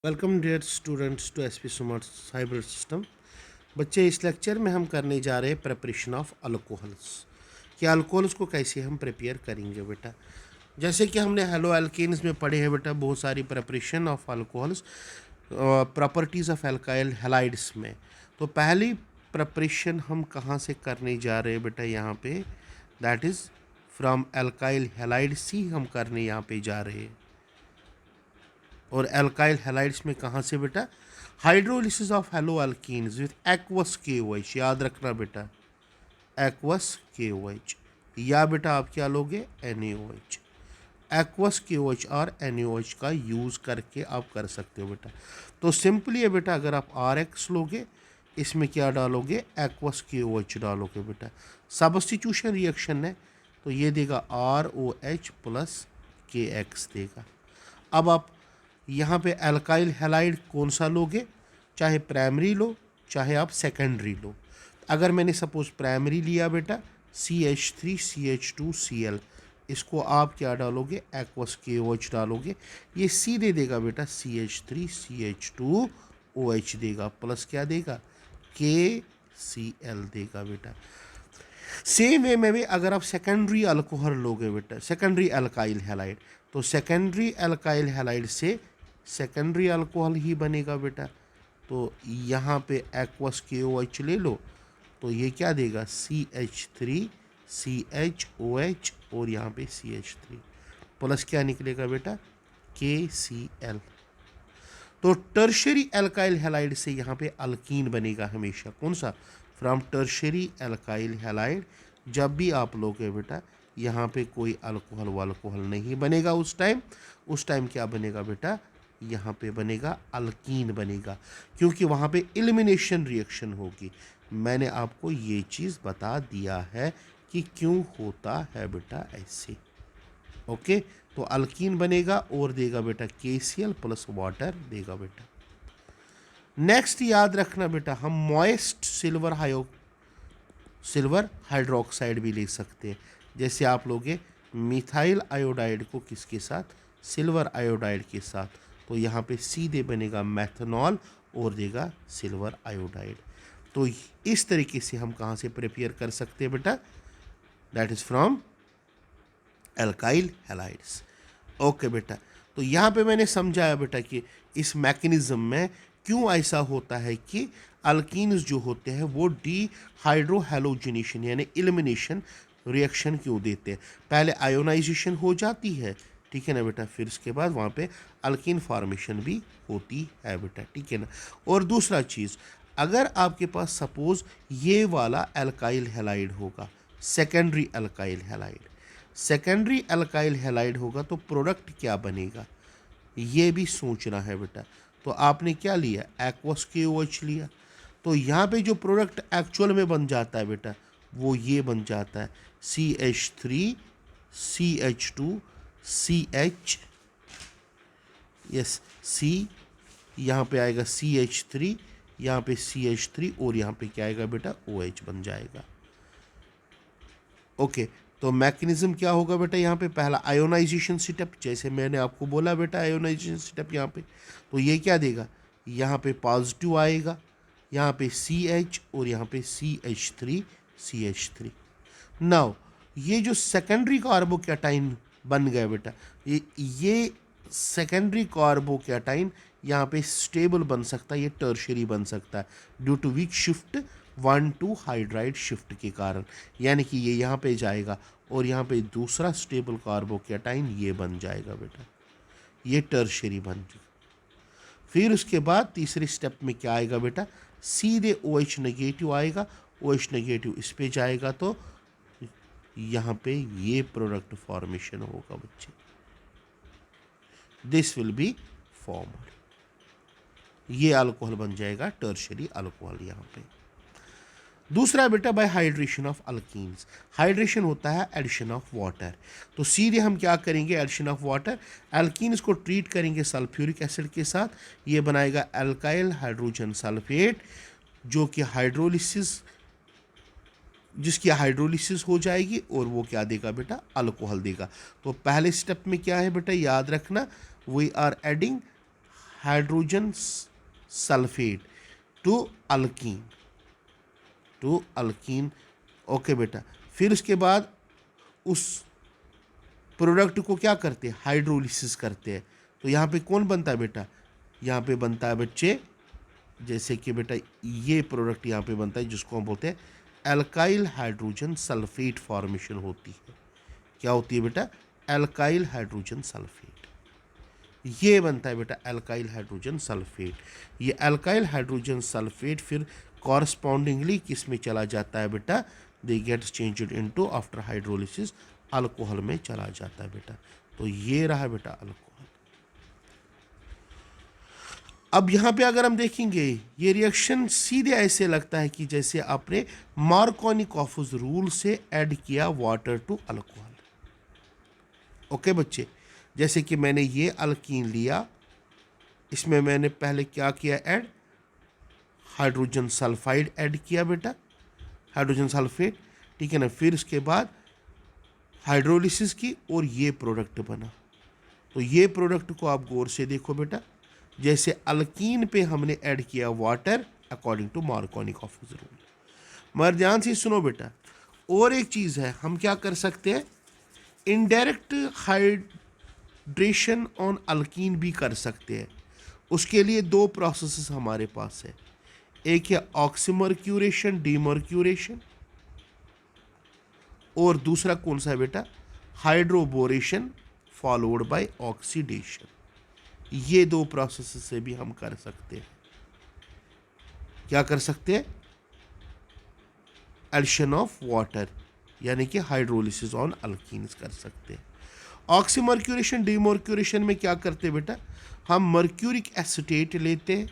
Welcome dear students to SP smart cyber system. बच्चे, इस lecture में हम करने जा रहे हैं प्रिपरेशन ऑफ अल्कोहल्स कि अल्कोहल्स को कैसे हम प्रिपेयर करेंगे बेटा। जैसे कि हमने हेलो एल्केन्स में पढ़े हैं बेटा बहुत सारी preparation of alcohols, properties of alkyl halides में। तो पहली प्रिपरेशन हम कहाँ से करने जा रहे हैं बेटा, यहाँ पे that is from alkyl halides ही हम करने यहाँ पे जा रहे हैं। और एल्काइल हैलाइड्स में कहाँ से बेटा, hydrolysis of hello alkenes with aqueous KOH। याद रखना बेटा, एक्वस KOH, या बेटा आप क्या लोगे, NaOH। एक्वस KOH और NaOH का यूज़ करके आप कर सकते हो बेटा। तो सिंपली है बेटा, अगर आप RX लोगे, इसमें क्या डालोगे, एक्वस KOH डालोगे बेटा। सब्स्टिट्यूशन रिएक्शन है तो ये देगा ROH प्लस KX देगा। अब आप यहाँ पे एल्काइल हैलाइड कौन सा लोगे, चाहे प्राइमरी लो चाहे आप सेकेंडरी लो। अगर मैंने सपोज प्राइमरी लिया बेटा, CH3CH2Cl, इसको आप क्या डालोगे, एक्वस KOH डालोगे, ये सीधे देगा बेटा CH3CH2OH देगा, प्लस क्या देगा, KCl देगा बेटा। सेम वे में भी अगर आप सेकेंडरी अल्कोहल लोगे बेटा, सेकेंडरी अल्काइल हैलाइड, तो सेकेंडरी अल्काइल हैलाइड से सेकेंडरी अल्कोहल ही बनेगा बेटा। तो यहाँ पे एक्वस KOH ले लो तो ये क्या देगा, CH3CHOH और यहाँ पे CH3 प्लस क्या निकलेगा बेटा, KCl। तो टर्शरी एल्काइल हैलाइड से यहाँ पे अल्कीन बनेगा हमेशा, कौन सा, फ्रॉम टर्शरी एल्काइल हैलाइड। जब भी आप लोगे बेटा यहाँ पे कोई अल्कोहल वाल्कोहल नहीं बनेगा, उस टाइम क्या बनेगा बेटा, यहाँ पे बनेगा अल्कीन बनेगा, क्योंकि वहाँ पे एलिमिनेशन रिएक्शन होगी। मैंने आपको ये चीज़ बता दिया है कि क्यों होता है बेटा ऐसे। ओके, तो अल्कीन बनेगा और देगा बेटा KCl प्लस वाटर देगा बेटा। नेक्स्ट याद रखना बेटा, हम मॉइस्ट सिल्वर हाइड्रोक्साइड भी ले सकते हैं। जैसे आप लोगे मिथाइल आयोडाइड को किसके साथ, सिल्वर आयोडाइड के साथ, तो यहाँ पे सीधे बनेगा मैथनॉल और देगा सिल्वर आयोडाइड। तो इस तरीके से हम कहाँ से प्रिपेयर कर सकते हैं बेटा, that is from alkyl halides. Okay बेटा, तो यहाँ पे मैंने समझाया बेटा कि इस मैकेनिज्म में क्यों ऐसा होता है कि अल्कीन्स जो होते हैं वो डीहाइड्रोहैलोजिनेशन यानी एलिमिनेशन रिएक्शन क्यों देते हैं। पहले आयोनाइजेशन हो जाती है, ठीक है ना बेटा, फिर उसके बाद वहाँ पे अल्कीन फॉर्मेशन भी होती है बेटा, ठीक है ना। और दूसरा चीज़, अगर आपके पास सपोज ये वाला एल्काइल हैलाइड होगा, सेकेंडरी अल्काइल हैलाइड होगा, तो प्रोडक्ट क्या बनेगा ये भी सोचना है बेटा। तो आपने क्या लिया, एक्वस KOH लिया, तो यहाँ पे जो प्रोडक्ट एक्चुअल में बन जाता है बेटा वो ये बन जाता है CH3CH2CH, यस C, यहाँ पे आएगा CH3, यहाँ पे CH3 और यहाँ पे क्या आएगा बेटा, OH बन जाएगा। ओके, तो मैकेनिज्म क्या होगा बेटा, यहाँ पे पहला आयोनाइजेशन सेटअप, जैसे मैंने आपको बोला बेटा आयोनाइजेशन सेटअप यहाँ पे, तो ये क्या देगा, यहाँ पे पॉजिटिव आएगा, यहाँ पे CH और यहाँ पे CH3 नाउ ये जो सेकेंडरी कार्बोकैटाइन बन गया बेटा, ये सेकेंडरी कार्बोकैटाइन यहाँ पे स्टेबल बन सकता है, ये टर्शरी बन सकता है due to weak shift 1,2 hydride shift के कारण, यानी कि ये यहाँ पे जाएगा और यहाँ पे दूसरा स्टेबल कार्बोकैटाइन ये बन जाएगा बेटा, ये टर्शरी बन जाएगा। फिर उसके बाद तीसरे स्टेप में क्या आएगा बेटा, सीधे OH नेगेटिव आएगा, OH नेगेटिव इस पे जाएगा तो यहाँ पे ये प्रोडक्ट फॉर्मेशन होगा बच्चे, दिस विल बी फॉर्म्ड, ये अल्कोहल बन जाएगा टर्शरी अल्कोहल यहाँ पे। दूसरा बेटा bye hydration of alkenes, hydration होता है एडिशन ऑफ वाटर, तो सीधे हम क्या करेंगे, एडिशन ऑफ वाटर, एल्कीन्स को ट्रीट करेंगे सल्फ्यूरिक एसिड के साथ, ये बनाएगा एल्काइल हाइड्रोजन सल्फेट, जो कि जिसकी हाइड्रोलिसिस हो जाएगी और वो क्या देगा बेटा, अल्कोहल देगा। तो पहले स्टेप में क्या है बेटा, याद रखना, we are adding hydrogen sulphate to alkene, to alkene. Okay बेटा, फिर उसके बाद उस प्रोडक्ट को क्या करते हैं, हाइड्रोलिसिस करते हैं। तो यहाँ पे कौन बनता है बेटा, यहाँ पे बनता है बच्चे, जैसे कि बेटा ये प्रोडक्ट यहाँ पे बनता है जिसको हम बोलते हैं एल्काइल हाइड्रोजन सल्फेट फॉर्मेशन होती है। क्या होती है बेटा, एल्काइल हाइड्रोजन सल्फेट, ये बनता है बेटा एल्काइल हाइड्रोजन सल्फेट। ये एल्काइल हाइड्रोजन सल्फेट फिर कॉरस्पॉन्डिंगली किस में चला जाता है बेटा, they gets changed into after hydrolysis alcohol में चला जाता है बेटा। तो ये रहा बेटा अल्कोहल। अब यहाँ पे अगर हम देखेंगे ये रिएक्शन सीधे ऐसे लगता है कि जैसे आपने मार्कोनिकॉफस रूल से ऐड किया वाटर टू अल्कोहल। ओके बच्चे, जैसे कि मैंने ये अल्कीन लिया, इसमें मैंने पहले क्या किया ऐड, हाइड्रोजन सल्फाइड ऐड किया बेटा, हाइड्रोजन सल्फेट, ठीक है ना। फिर उसके बाद हाइड्रोलिसिस की और ये प्रोडक्ट बना। तो ये प्रोडक्ट को आप गौर से देखो बेटा, जैसे अल्कीन पे हमने ऐड किया वाटर अकॉर्डिंग टू मार्कोनिकॉफस रूल। मगर ध्यान से सुनो बेटा, और एक चीज़ है, हम क्या कर सकते हैं, इनडायरेक्ट हाइड्रेशन ऑन अल्कीन भी कर सकते हैं। उसके लिए दो प्रोसेसेस हमारे पास है, एक है ऑक्सीमर्क्यूरेशन डीमर्क्यूरेशन, और दूसरा कौन सा है बेटा, हाइड्रोबोरेशन फॉलोड बाय ऑक्सीडेशन। ये दो प्रोसेस से भी हम कर सकते हैं, क्या कर सकते हैं, एडिशन ऑफ वाटर यानी कि हाइड्रोलिसिस ऑन अल्कीन्स कर सकते हैं। ऑक्सीमर्क्यूरेशन डीमर्क्यूरेशन में क्या करते हैं बेटा, हम मर्क्यूरिक एसिटेट लेते हैं,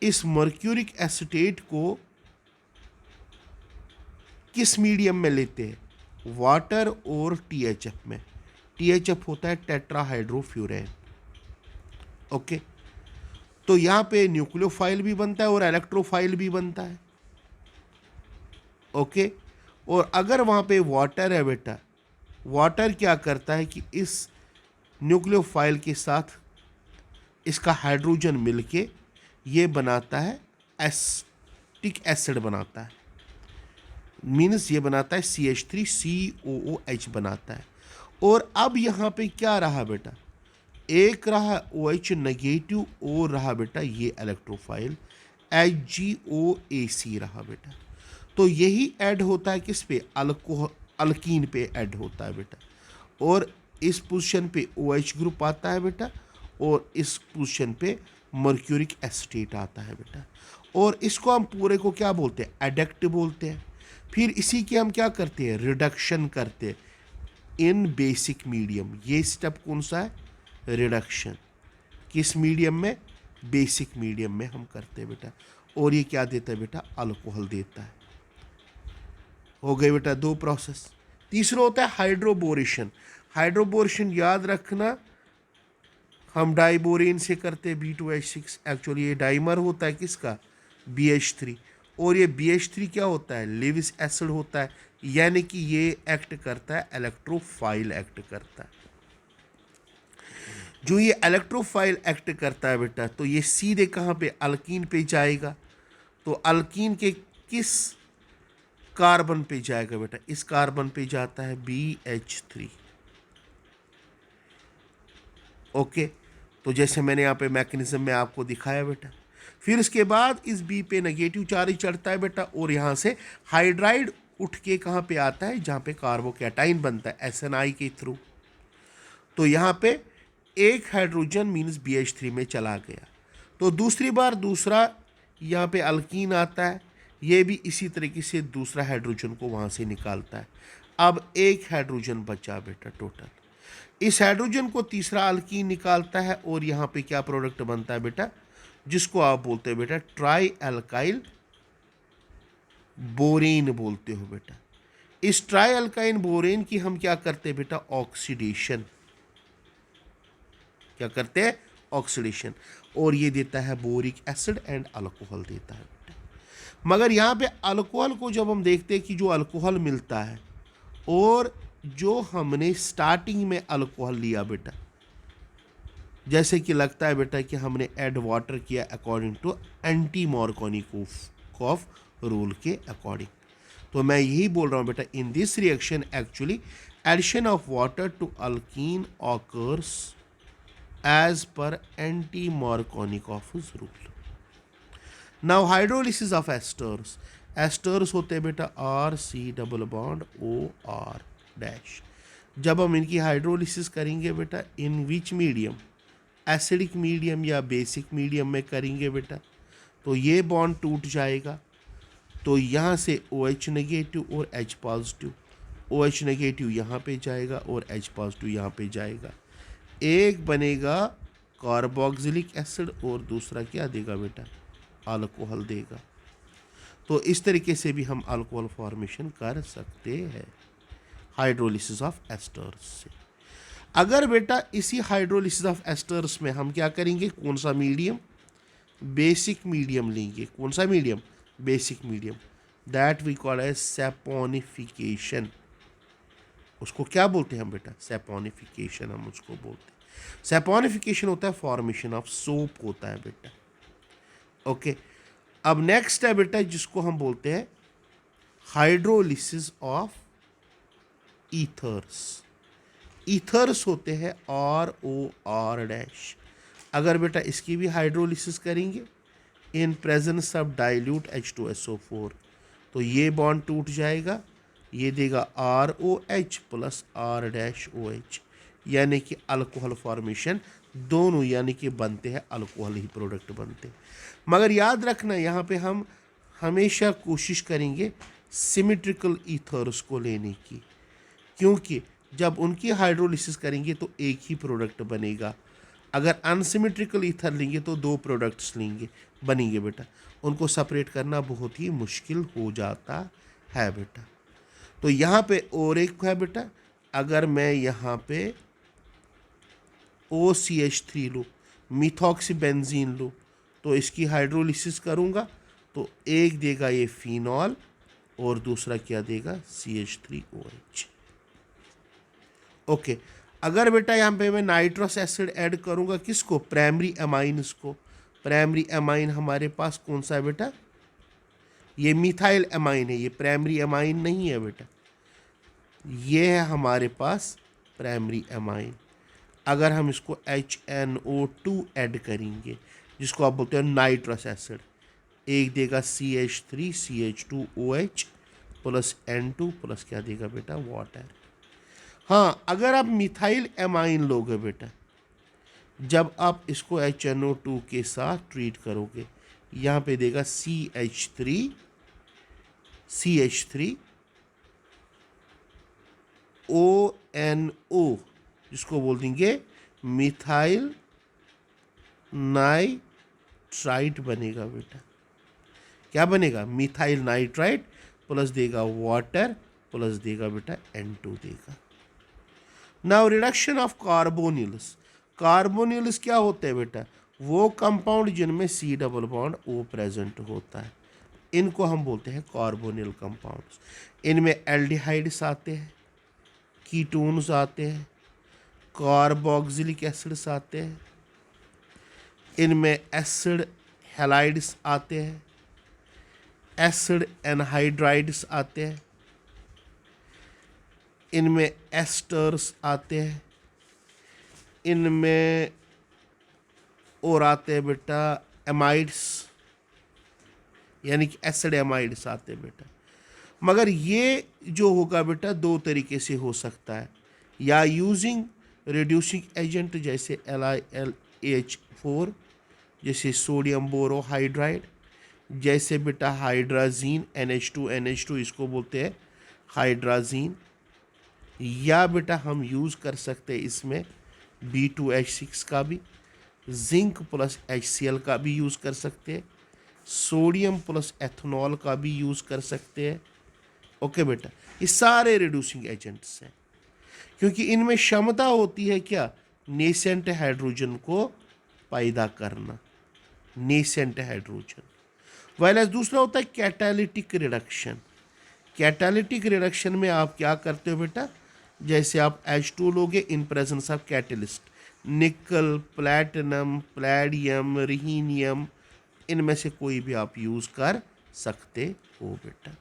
इस मर्क्यूरिक एसिटेट को किस मीडियम में लेते हैं, वाटर और THF में। THF होता है टेट्राहाइड्रोफ्यूरेन। ओके, तो यहाँ पे न्यूक्लियोफाइल भी बनता है और इलेक्ट्रोफाइल भी बनता है। ओके, और अगर वहाँ पे वाटर है बेटा, वाटर क्या करता है कि इस न्यूक्लियोफाइल के साथ इसका हाइड्रोजन मिलके ये बनाता है एसिटिक एसिड बनाता है, मीन्स ये बनाता है CH3COOH बनाता है। और अब यहाँ पे क्या रहा बेटा, एक रहा OH नेगेटिव और रहा बेटा ये इलेक्ट्रोफाइल HgOAC रहा बेटा। तो यही ऐड होता है किस पे, अल्कीन पे ऐड होता है बेटा, और इस पोजीशन पे OH ग्रुप आता है बेटा, और इस पोजीशन पे मर्क्यूरिक एसिटेट आता है बेटा, और इसको हम पूरे को क्या बोलते हैं, एडेक्ट बोलते हैं। फिर इसी के हम क्या करते हैं, रिडक्शन करते हैं इन बेसिक मीडियम। ये स्टेप कौन सा है, रिडक्शन, किस मीडियम में, बेसिक मीडियम में हम करते हैं बेटा, और ये क्या देता है बेटा, अल्कोहल देता है। हो गए बेटा दो प्रोसेस। तीसरा होता है हाइड्रोबोरेशन। हाइड्रोबोरेशन याद रखना, हम डाइबोरेन से करते हैं B2H6, एक्चुअली ये डाइमर होता है किसका, BH3, और ये BH3 क्या होता है, लेविस एसिड होता है, यानी कि ये एक्ट करता है, इलेक्ट्रोफाइल एक्ट करता है। जो ये इलेक्ट्रोफाइल एक्ट करता है बेटा, तो ये सीधे कहाँ पे, अल्कीन पे जाएगा। तो अल्कीन के किस कार्बन पे जाएगा बेटा, इस कार्बन पे जाता है BH3। ओके, तो जैसे मैंने यहाँ पे मैकेनिज्म में आपको दिखाया बेटा। फिर इसके बाद इस B पे नेगेटिव चार्ज चढ़ता है बेटा, और यहाँ से हाइड्राइड उठ के कहाँ पे आता है, जहाँ पे कार्बोकैटाइन बनता है SNI के थ्रू। तो यहाँ पे एक हाइड्रोजन मीन्स BH3 में चला गया। तो दूसरी बार दूसरा यहाँ पे अल्कीन आता है, ये भी इसी तरीके से दूसरा हाइड्रोजन को वहाँ से निकालता है। अब एक हाइड्रोजन बचा बेटा टोटल, इस हाइड्रोजन को तीसरा अल्कीन निकालता है, और यहाँ पे क्या प्रोडक्ट बनता है बेटा, जिसको आप बोलते हैं बेटा ट्राई एल्काइल बोरेन बोलते हो बेटा। इस ट्राई एल्काइन बोरेन की हम क्या करते हैं बेटा, ऑक्सीडेशन, क्या करते हैं, ऑक्सीडेशन, और ये देता है बोरिक एसिड एंड अल्कोहल देता है बेटा। मगर यहाँ पे अल्कोहल को जब हम देखते हैं कि जो अल्कोहल मिलता है और जो हमने स्टार्टिंग में अल्कोहल लिया बेटा, जैसे कि लगता है बेटा कि हमने ऐड वाटर किया according to anti Markovnikov rule के अकॉर्डिंग। तो मैं यही बोल रहा हूँ बेटा, in this reaction actually addition of water to alkene occurs as per anti Markovnikov rule. Now hydrolysis of esters. Esters होते हैं बेटा RC double bond OR dash. जब हम इनकी हाइड्रोलिसिस करेंगे बेटा, in which medium, acidic medium या basic medium में करेंगे बेटा, तो ये बॉन्ड टूट जाएगा। तो यहाँ से OH नेगेटिव और H पॉजिटिव, OH नेगेटिव यहाँ पे जाएगा और H पॉजिटिव यहाँ पे जाएगा। एक बनेगा कार्बोक्सिलिक एसिड और दूसरा क्या देगा बेटा, अल्कोहल देगा। तो इस तरीके से भी हम अल्कोहल फॉर्मेशन कर सकते हैं हाइड्रोलिसिस ऑफ एस्टर्स से। अगर बेटा इसी हाइड्रोलिसिस ऑफ एस्टर्स में हम क्या करेंगे, कौन सा मीडियम, बेसिक मीडियम लेंगे। कौन सा medium, basic medium, that we call as saponification. उसको क्या बोलते हैं हम बेटा, सैपोनिफिकेशन हम उसको बोलते हैं। सैपोनिफिकेशन होता है फॉर्मेशन ऑफ सोप होता है बेटा। ओके, अब नेक्स्ट है बेटा जिसको हम बोलते हैं हाइड्रोलिसिस ऑफ ईथर्स। ईथर्स होते हैं ROR डैश। अगर बेटा इसकी भी हाइड्रोलिसिस करेंगे in presence of dilute H2SO4, तो ये बॉन्ड टूट जाएगा, ये देगा ROH प्लस R-OH, यानी कि अल्कोहल फॉर्मेशन दोनों यानी कि बनते हैं अल्कोहल ही प्रोडक्ट बनते हैं। मगर याद रखना यहाँ पे हम हमेशा कोशिश करेंगे सिमेट्रिकल ईथर्स को लेने की, क्योंकि जब उनकी हाइड्रोलिसिस करेंगे तो एक ही प्रोडक्ट बनेगा। अगर अनसिमेट्रिकल ईथर लेंगे तो दो प्रोडक्ट्स बनेंगे बेटा, उनको सेपरेट करना बहुत ही मुश्किल हो जाता है बेटा। तो यहाँ पे और एक है बेटा, अगर मैं यहाँ पे OCH3 लूँ, मिथॉक्सीबेंजीन लूँ, तो इसकी हाइड्रोलिसिस करूँगा तो एक देगा ये फिनॉल और दूसरा क्या देगा, CH3OH। ओके, अगर बेटा यहाँ पे मैं नाइट्रस एसिड ऐड करूँगा, किसको, प्राइमरी एमाइन्स को। प्राइमरी एमाइन हमारे पास कौन सा है बेटा, ये मिथाइल एमाइन है, ये प्राइमरी एमाइन नहीं है बेटा, ये है हमारे पास प्राइमरी एमाइन। अगर हम इसको HNO2 ऐड करेंगे, जिसको आप बोलते हैं नाइट्रस एसिड, एक देगा CH3CH2OH प्लस N2 प्लस क्या देगा बेटा, वाटर। हाँ, अगर आप मिथाइल एमाइन लोगे बेटा, जब आप इसको HNO2 के साथ ट्रीट करोगे, यहाँ पे देगा CH3ONO, जिसको बोल देंगे मिथाइल नाइट्राइट बनेगा बेटा। क्या बनेगा, मिथाइल नाइट्राइट प्लस देगा वाटर प्लस देगा बेटा N2 देगा। Now reduction of carbonyls. Carbonyls क्या होते हैं बेटा, वो कंपाउंड जिनमें C double bond O present होता है, इनको हम बोलते हैं कार्बोनिल कंपाउंड्स। इनमें एल्डिहाइड्स आते हैं, कीटोन्स आते हैं, कार्बोक्सिलिक एसिड्स आते हैं, इनमें एसिड हैलाइड्स आते हैं, एसिड एनहाइड्राइड्स आते हैं, इनमें एस्टर्स आते हैं, इनमें और आते हैं बेटा एमाइड्स, यानी कि एसिड एमाइड्स आते हैं बेटा। मगर ये जो होगा बेटा दो तरीके से हो सकता है, या यूजिंग रिड्यूसिंग एजेंट जैसे LiLH4, जैसे सोडियम बोरोहाइड्राइड, जैसे बेटा हाइड्राजीन NH2 इसको बोलते हैं हाइड्राजीन, या बेटा हम यूज़ कर सकते हैं इसमें B2H6 का भी, जिंक प्लस HCl का भी यूज़ कर सकते हैं, सोडियम प्लस एथनॉल का भी यूज़ कर सकते हैं। ओके बेटा, ये सारे रिड्यूसिंग एजेंट्स हैं, क्योंकि इनमें क्षमता होती है क्या, नेसेंट हाइड्रोजन को पैदा करना, नेसेंट हाइड्रोजन। वाइल दूसरा होता है कैटालिटिक रिडक्शन। कैटालिटिक रिडक्शन में आप क्या करते हो बेटा, जैसे आप H2 लोगे इन प्रेजेंस ऑफ कैटलिस्ट, निकल, प्लैटिनम, प्लैडियम, रिहीनियम, इनमें से कोई भी आप यूज़ कर सकते हो बेटा।